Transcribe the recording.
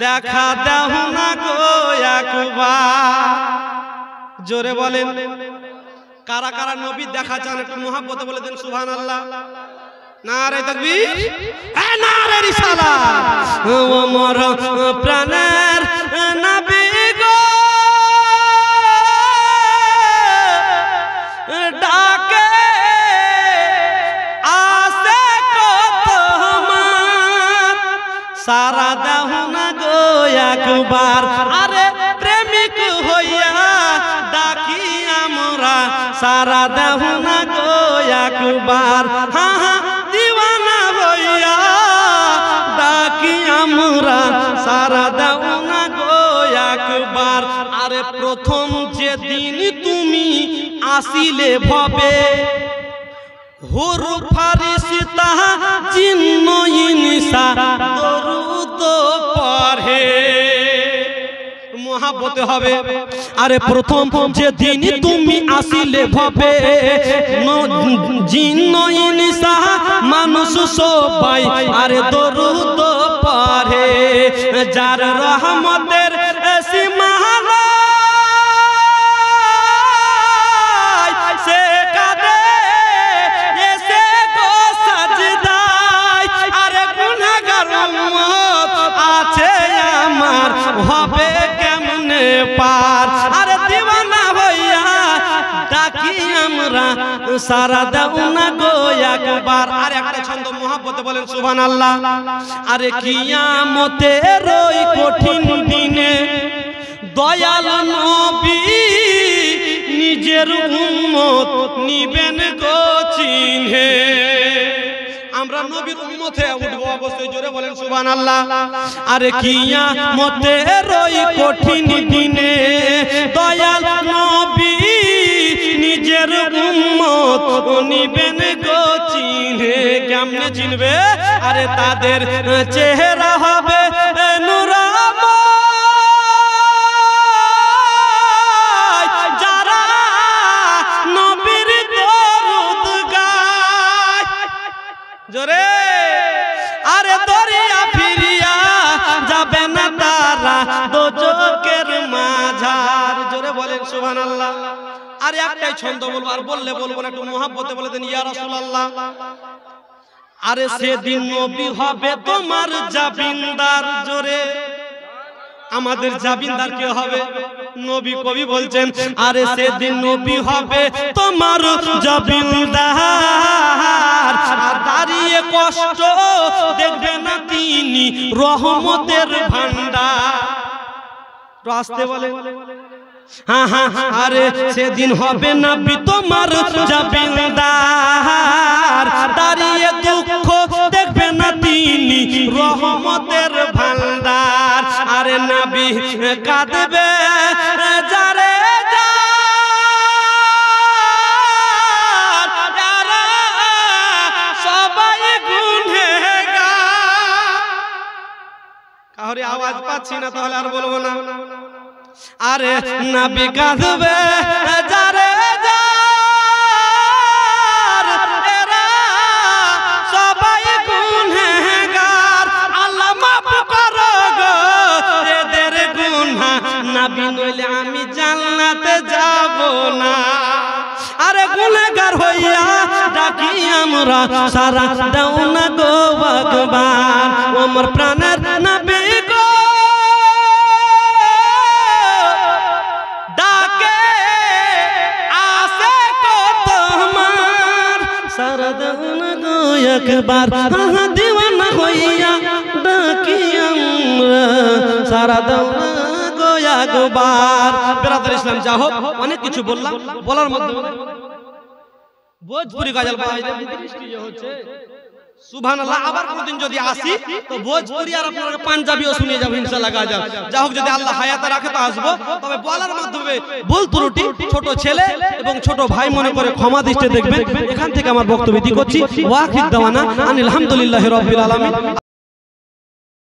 দেখা দাও না গো একবার। জোরে বলেন কারা কারা নবী দেখা চান একটু মুহাব্বতে বলে দেন সুবহানাল্লাহ। নারে তাকবীর, নারে রিসালাত। ও মোর প্রাণের নবী গো ডাকে আসে কত আমার, সারা দাও না গো একবার। আরে প্রেমিক হইয়া ডাকি আমরা, সারা দাও না গো একবার। হ্যাঁ হ্যাঁ দিওয়ানা হইয়া ডাকি আমরা, সারা দাও না গো একবার। আরে প্রথম যেদিন তুমি আসিলে ভবে, হুর ফারিস্তা জিন্ন ইনসা দরুদ পড়ে। মহাব্বতে হবে। আরে প্রথম যেদিন তুমি আসিলে ভবে, জিন্ন ইনসা মানুষ সবাই আরে দরুদ পড়ে। যার রহমতের সীমা সে কাঁদে এসে গো সাজদায়। আরে গুনাহগার উম্মত আছে আমার, হবে কেমনে পার। আরে দিওয়ানা হইয়া ডাকি আমরা, সারা দাও না গো একবার। আর একটা ছন্দ মুহাব্বতে বলেন সুবহানাল্লাহ। আরে কিয়ামতের ওই কঠিন দিনে দয়াল নবী নিজের উম্মত নিবেন গো চিনহে। আমরা নবীর উম্মত হয়ে উঠবো অবশ্যই, জোরে বলেন সুবহানাল্লাহ। আরে কিয়ামতের ওই কঠিন দিনে দয়াল নবী নিজের উম্মত নিবেন গো চিনহে। কেমনে চিনবে? আরে তাদের চেহারা হবে নূরাময়, যারা নবীর দরুদ গায়। জোরে আরে দরিয়া ফিরিয়া যাবে না তারা দোজখের মাঝার। জোরে বলেন সুবহানাল্লাহ। আরে একটাই ছন্দ বলবো, আর বললে বলবো না, একটু মুহাব্বতে বলে দেন ইয়া রাসূলুল্লাহ। আরে সেদিন নবী হবে তোমার জাবিনদার। জোরে আমাদের জাবিনদার কে হবে? নবী। কবি বলছেন আরে সেদিন নবী হবে তোমার জাবিনদার, দাঁড়িয়ে কষ্ট দেখবে না তিনি রহমতের ভান্ডার। আসতে বলে হ্যাঁ হ্যাঁ। আরে সেদিন হবে নবী তোমার জাবিনদার, দাঁড়িয়ে দুঃখ দেখবে না তিনি রহমতের ভান্ডার। আরে নবী কাঁদবে যারে সবাই গুনহেগার। কাহরে আওয়াজ পাচ্ছি না, তাহলে আর বলবো না। আরে নবী কাঁদবে যারে যার, এরা সবাই গুনহেগার। আল্লাহ মাফ করো গো এদের গুনাহ, নবী নইলে আমি জান্নাতে যাব না। আরে গুনাহগার হইয়া ডাকি আমরা, সারা দাও না গো একবার। আমার প্রাণের নবী গো ডাকে আসে কত আমার, সারা দাও না গো একবার। দিওয়ানা হইয়া ডাকি আমরা, সারা দাও না গো একবার। বেরাদার ইসলাম যা হোক, অনেক কিছু বললাম, বলার মধ্যে ভোজপুরি গজল বৃষ্টি হচ্ছে সুবহানাল্লাহ। আবার কোনদিন যদি আসি তো ভোজপুরি আর আপনারা পাঞ্জাবিও শুনিয়ে যাবো ইনশাআল্লাহ গাজল। যা হোক যদি আল্লাহ হায়াতে রাখে তো আসবো, তবে বলার মাধ্যমে ভুল ত্রুটি ছোট ছেলে এবং ছোট ভাই মনে করে ক্ষমা দৃষ্টিতে দেখবেন। এখান থেকে আমার বক্তব্য করছি। ওয়াখির দাওয়ানা আনিল হামদুলিল্লাহি রাব্বিল আলামিন।